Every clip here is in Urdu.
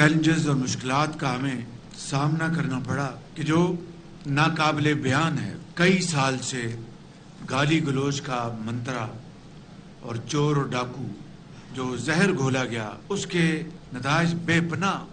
چیلنجز اور مشکلات کا ہمیں سامنا کرنا پڑا کہ جو ناقابل بیان ہے. کئی سال سے گالی گلوچ کا منترا اور چور اور ڈاکو جو زہر گھولا گیا اس کے نتائج بے پناہ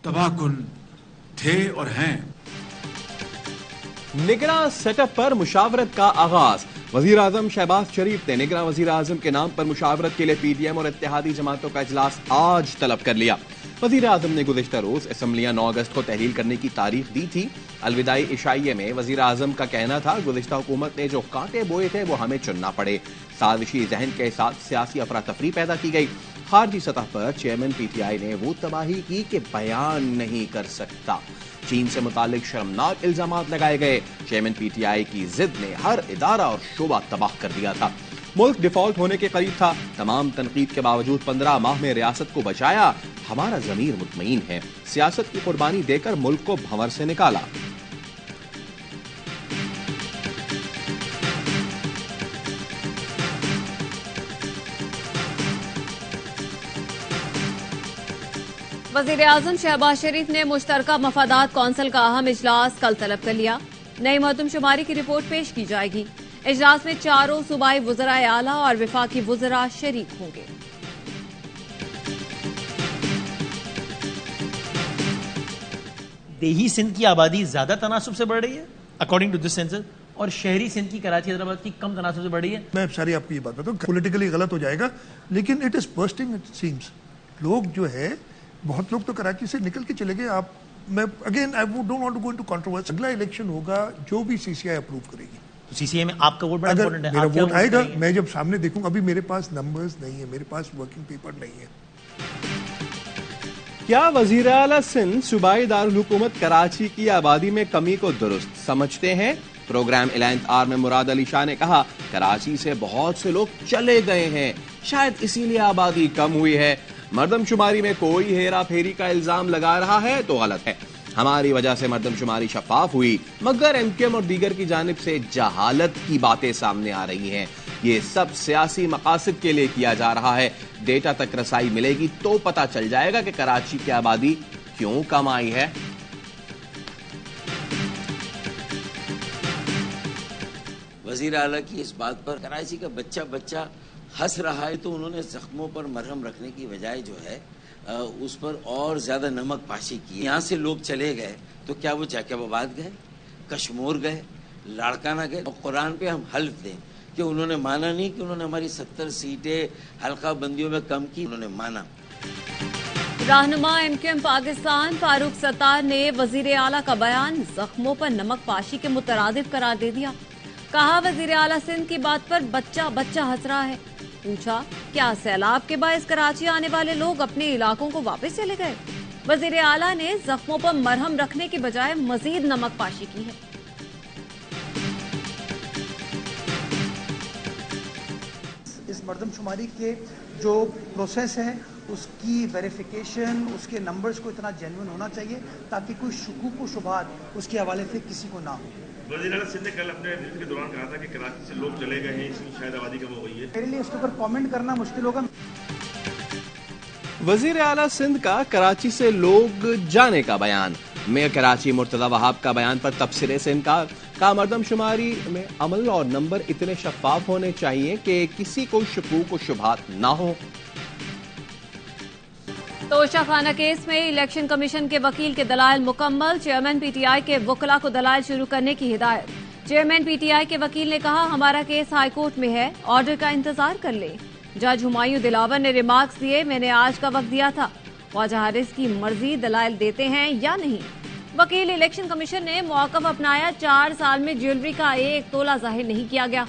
تباہ کن تھے اور ہیں. نگراں سیٹ اپ پر مشاورت کا آغاز. وزیر اعظم شہباز شریف نے نگراں وزیر اعظم کے نام پر مشاورت کے لیے پی ڈی ایم اور اتحادی جماعتوں کا اجلاس آج طلب کر لیا. وزیر اعظم نے گزشتہ روز اسمبلیاں 9 اگست کو تحلیل کرنے کی تاریخ دی تھی. الوداعی عشائیے میں وزیر اعظم کا کہنا تھا گزشتہ حکومت نے جو کانٹے بوئے تھے وہ ہمیں چننا پڑے. سازشی ذہن کے ساتھ سیاسی افراتفری پیدا کی گئی. خارجی سطح پر چیئرمین پی ٹی آئی نے وہ تباہی کی کہ بیان نہیں کر سکتا. چین سے متعلق شرمناک الزامات لگائے گئے. چیئرمین پی ٹی آئی کی ضد نے ہر ادارہ اور شعبہ تباہ کر دیا تھا. ملک ڈیفالٹ ہونے کے قریب تھا. تمام تنقید کے باوجود 15 ماہ میں ریاست کو بچایا. ہمارا ضمیر مطمئن ہے. سیاست کی قربانی دے کر ملک کو بھنور سے نکالا. وزیر اعظم شہباز شریف نے مشترکہ مفادات کونسل کا اہم اجلاس کل طلب کر لیا. نئی مردم شماری کی رپورٹ پیش کی جائے گی. اجلاس میں چاروں صوبائی وزرائے اعلیٰ اور وفاقی وزراء شریک ہوں گے. دیہی سندھ کی آبادی زیادہ تناسب سے بڑھ رہی ہے اکارڈنگ ٹو دس سینسس، اور شہری سندھ کی کراچی حیدرآباد کی کم تناسب سے بڑھ رہی ہے. میں ساری آپ کو یہ بات بتاؤں پولیٹیکلی غلط ہو جائے گا لیکن اٹ از برسٹنگ اٹ سیمس. لوگ جو ہے بہت لوگ تو کراچی سے نکل کے چلے گئے. میں again I don't want to go into controversy. اگلا الیکشن ہوگا جو بھی سی سی آئی اپروو کرے گی. سی سی آئی میں آپ کا ووٹ بڑا امپورٹنٹ ہے. میرا ووٹ آئے گا میں جب سامنے دیکھوں. ابھی میرے پاس نمبرز نہیں ہے، میرے پاس ورکنگ پیپر نہیں ہے. کیا وزیر اعلیٰ سندھ صوبائی دارالحکومت کراچی کی آبادی میں کمی کو درست سمجھتے ہیں؟ پروگرام الائنس آر میں مراد علی شاہ نے کہا کراچی سے بہت سے لوگ چلے گئے ہیں، شاید اسی لیے آبادی کم ہوئی ہے. مردم شماری میں کوئی ہیرا پھیری کا الزام لگا رہا ہے تو غلط ہے. ہماری وجہ سے مردم شماری شفاف ہوئی، مگر ایم کیو ایم اور دیگر کی جانب سے جہالت کی باتیں سامنے آ رہی ہیں. یہ سب سیاسی مقاصد کے لیے کیا جا رہا ہے. ڈیٹا تک رسائی ملے گی تو پتہ چل جائے گا کہ کراچی کی آبادی کیوں کم آئی ہے. وزیر اعلیٰ کی اس بات پر کراچی کا بچہ ہنس رہا ہے تو انہوں نے زخموں پر مرہم رکھنے کی بجائے جو ہے اس پر اور زیادہ نمک پاشی کی. یہاں سے لوگ چلے گئے تو کیا وہ جاکب آباد گئے، کشمور گئے، لاڑکانہ گئے؟ اور قرآن پہ ہم حلف دیں کہ انہوں نے مانا نہیں کہ انہوں نے ہماری 70 سیٹیں حلقہ بندیوں میں کم کی. انہوں نے مانا. رہنما M Q M Pakistan Farooq Sattar نے وزیر اعلیٰ کا بیان زخموں پر نمک پاشی کے مترادف قرار دے دیا. کہا وزیر اعلیٰ سندھ کی بات پر بچہ ہنس رہا ہے. پوچھا کیا سیلاب کے باعث کراچی آنے والے لوگ اپنے علاقوں کو واپس چلے گئے؟ وزیر اعلیٰ نے زخموں پر مرہم رکھنے کی بجائے مزید نمک پاشی کی ہے. اس مردم شماری کے جو پروسیس ہے اس کی ویریفیکیشن، اس کے نمبرز کو اتنا جینوئن ہونا چاہیے تاکہ کوئی شکوک و شبہات اس کے حوالے سے کسی کو نہ ہو. وزیر اعلیٰ سندھ نے کل اپنے وزٹ کے دوران کہا تھا کہ کراچی سے لوگ چلے گئے ہیں، اس لیے شاید آبادی کم ہو گئی ہے. میرے لیے اس کے اوپر کامنٹ کرنا مشکل ہوگا. وزیر اعلیٰ سندھ کا کراچی سے لوگ جانے کا بیان. میئر کراچی مرتضی وہاب کا بیان پر تبصرے سے انکار. کہا مردم شماری میں عمل اور نمبر اتنے شفاف ہونے چاہیے کہ کسی کو شکوک و شبہات نہ ہو. توشہ خانہ کیس میں الیکشن کمیشن کے وکیل کے دلائل مکمل. چیئرمین پی ٹی آئی کے وکلاء کو دلائل شروع کرنے کی ہدایت. چیئرمین پی ٹی آئی کے وکیل نے کہا ہمارا کیس ہائی کورٹ میں ہے، آرڈر کا انتظار کر لیں. جج ہمایوں دلاور نے ریمارکس دیے میں نے آج کا وقت دیا تھا، خواجہ حارث کی مرضی دلائل دیتے ہیں یا نہیں. وکیل الیکشن کمیشن نے موقف اپنایا. 4 سال میں جیولری کا 1 تولہ ظاہر نہیں کیا گیا،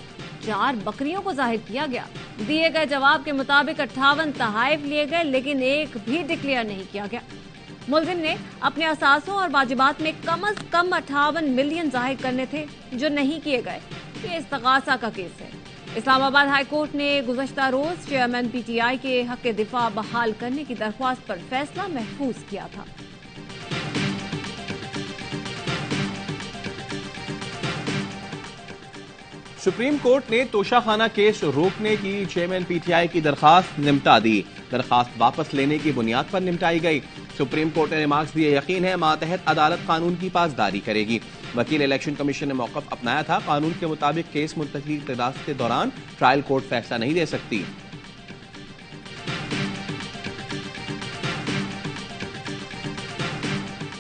4 بکریوں کو ظاہر کیا گیا. دیے گئے جواب کے مطابق 58 تحائف لیے گئے لیکن ایک بھی ڈکلیئر نہیں کیا گیا. ملزم نے اپنے اثاثوں اور واجبات میں کم از کم 58 ملین ظاہر کرنے تھے جو نہیں کیے گئے. یہ استغاثہ کا کیس ہے. اسلام آباد ہائی کورٹ نے گزشتہ روز چیئرمین پی ٹی آئی کے حق دفاع بحال کرنے کی درخواست پر فیصلہ محفوظ کیا تھا. سپریم کورٹ نے توشہ خانہ کیس روکنے کی چیئرمین پی ٹی آئی کی درخواست نمٹا دی. درخواست واپس لینے کی بنیاد پر نمٹائی گئی. سپریم کورٹ نے ریمارکس دیے یقین ہے ماتحت عدالت قانون کی پاسداری کرے گی. وکیل الیکشن کمیشن نے موقف اپنایا تھا. قانون کے مطابق کیس منتقلی اقتدار کے دوران ٹرائل کورٹ فیصلہ نہیں دے سکتی.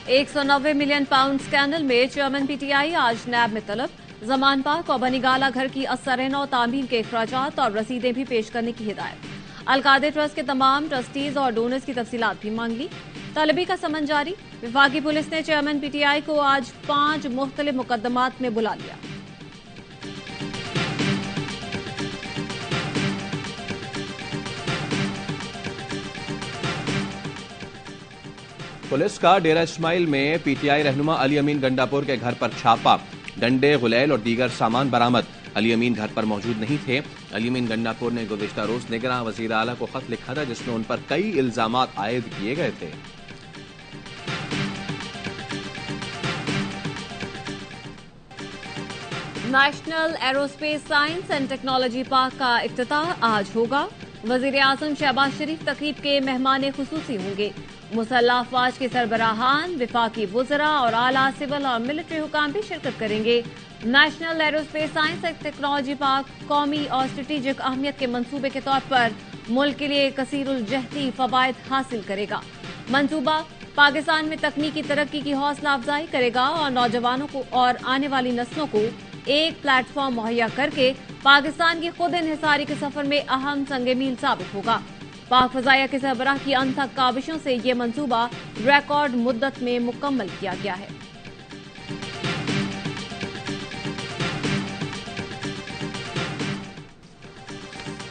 £190 ملین اسکینڈل میں چیئرمین پی ٹی آئی آج نیب میں طلب. زمان پاک اور بنی گالہ گھر کی اثر-نو تعمیر کے اخراجات اور رسیدیں بھی پیش کرنے کی ہدایت. القادر ٹرسٹ کے تمام ٹرسٹیز اور ڈونرز کی تفصیلات بھی مانگ لی. طلبی کا سمن جاری. وفاقی پولیس نے چیئرمین پی ٹی آئی کو آج 5 مختلف مقدمات میں بلا لیا. پولیس کا ڈیرہ اسماعیل میں پی ٹی آئی رہنما علی امین گنڈاپور کے گھر پر چھاپا. ڈنڈے، غلیل اور دیگر سامان برآمد. علی امین گھر پر موجود نہیں تھے. علی امین گنڈاپور نے گزشتہ روز نگراں وزیر اعلیٰ کو خط لکھا تھا جس میں ان پر کئی الزامات عائد کیے گئے تھے. National aerospace science and technology park کا افتتاح آج ہوگا. وزیر اعظم شہباز شریف تقریب کے مہمان خصوصی ہوں گے. مسلح افواج کے سربراہان، وفاقی وزراء اور اعلیٰ سول اور ملٹری حکام بھی شرکت کریں گے. National aerospace science and technology park قومی اور اسٹریٹجک اہمیت کے منصوبے کے طور پر ملک کے لیے کثیر الجہتی فوائد حاصل کرے گا. منصوبہ پاکستان میں تکنیکی ترقی کی حوصلہ افزائی کرے گا اور نوجوانوں کو اور آنے والی نسلوں کو ایک پلیٹ فارم مہیا کر کے پاکستان کی خود انحصاری کے سفر میں اہم سنگ میل ثابت ہوگا. پاک فضائیہ کے سربراہ کی انتھک کاوشوں سے یہ منصوبہ ریکارڈ مدت میں مکمل کیا گیا ہے.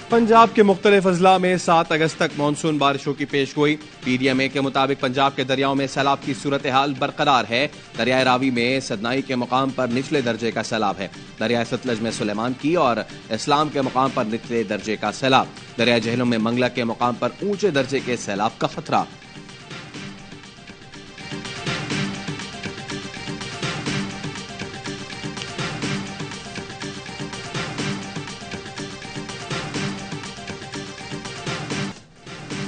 پنجاب کے مختلف اضلاع میں 7 اگست تک مانسون بارشوں کی پیش گوئی. پی ڈی ایم اے کے مطابق پنجاب کے دریاؤں میں سیلاب کی صورتحال برقرار ہے. دریائے راوی میں سدنائی کے مقام پر نچلے درجے کا سیلاب ہے. دریائے ستلج میں سلیمان کی اور اسلام کے مقام پر نچلے درجے کا سیلاب. دریائے جہلم میں منگلا کے مقام پر اونچے درجے کے سیلاب کا خطرہ.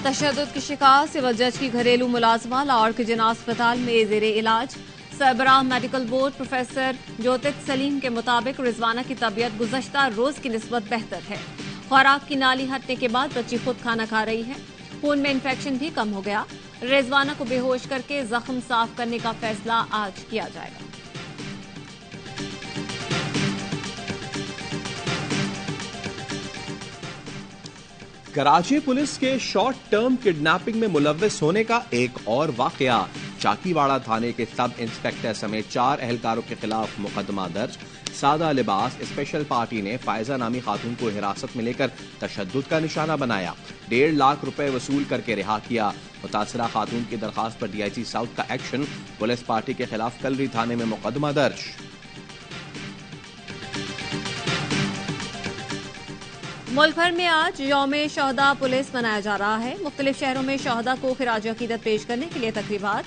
تشدد کی شکار سول جج کی گھریلو ملازمہ لاہور کے جناح اسپتال میں زیر علاج. سربراہ میڈیکل بورڈ پروفیسر جوتک سلیم کے مطابق رضوانہ کی طبیعت گزشتہ روز کی نسبت بہتر ہے. خوراک کی نالی ہٹنے کے بعد بچی خود کھانا کھا رہی ہے. خون میں انفیکشن بھی کم ہو گیا. رضوانہ کو بے ہوش کر کے زخم صاف کرنے کا فیصلہ آج کیا جائے گا. کراچی پولیس کے شارٹ ٹرم کڈنیپنگ میں ملوث ہونے کا ایک اور واقعہ. چاکی واڑہ تھانے کے سب انسپیکٹر سمیت 4 اہلکاروں کے خلاف مقدمہ درج. سادہ لباس اسپیشل پارٹی نے فائزہ نامی خاتون کو حراست میں لے کر تشدد کا نشانہ بنایا. 1.5 لاکھ روپے وصول کر کے رہا کیا. متاثرہ خاتون کی درخواست پر ڈی آئی جی ساؤتھ کا ایکشن. پولیس پارٹی کے خلاف کلری تھانے میں مقدمہ درج. ملک بھر میں آج یوم شہداء پولیس منایا جا رہا ہے. مختلف شہروں میں شہداء کو خراج عقیدت پیش کرنے کے لیے تقریبات.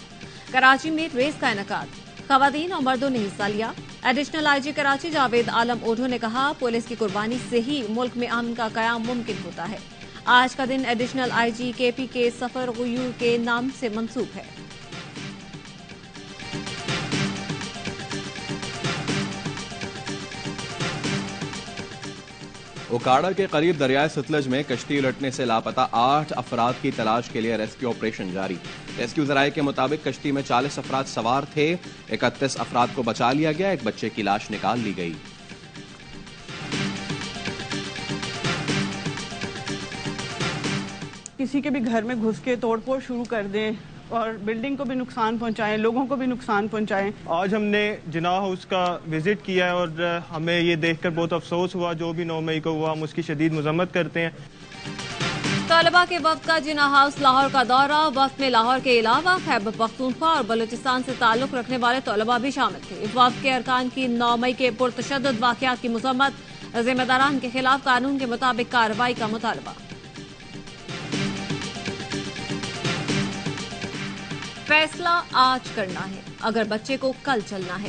کراچی میں ریس کا انعقاد. خواتین اور مردوں نے حصہ لیا. ایڈیشنل آئی جی کراچی جاوید عالم اوڈھو نے کہا پولیس کی قربانی سے ہی ملک میں امن کا قیام ممکن ہوتا ہے. آج کا دن ایڈیشنل آئی جی کے پی کے سفر غیور کے نام سے منسوب ہے. اوکاڑا کے قریب دریائے ستلج میں کشتی الٹنے سے لاپتہ 8 افراد کی تلاش کے لیے ریسکیو آپریشن جاری. ریسکیو ذرائع کے مطابق کشتی میں 40 افراد سوار تھے. 31 افراد کو بچا لیا گیا. ایک بچے کی لاش نکال لی گئی. کسی کے بھی گھر میں گھس کے توڑ پھوڑ شروع کر دیں اور بلڈنگ کو بھی نقصان پہنچائیں، لوگوں کو بھی نقصان پہنچائیں. آج ہم نے جناح ہاؤس کا وزٹ کیا ہے اور ہمیں یہ دیکھ کر بہت افسوس ہوا. جو بھی 9 مئی کو ہوا ہم اس کی شدید مذمت کرتے ہیں. طلبہ کے وفد کا جناح ہاؤس لاہور کا دورہ. وفد میں لاہور کے علاوہ خیبر پختونخوا اور بلوچستان سے تعلق رکھنے والے طلبہ بھی شامل تھے. وفد کے ارکان کی 9 مئی کے پرتشدد واقعات کی مذمت. ذمہ داران کے خلاف قانون کے مطابق کارروائی کا مطالبہ. فیصلہ آج کرنا ہے اگر بچے کو کل چلنا ہے.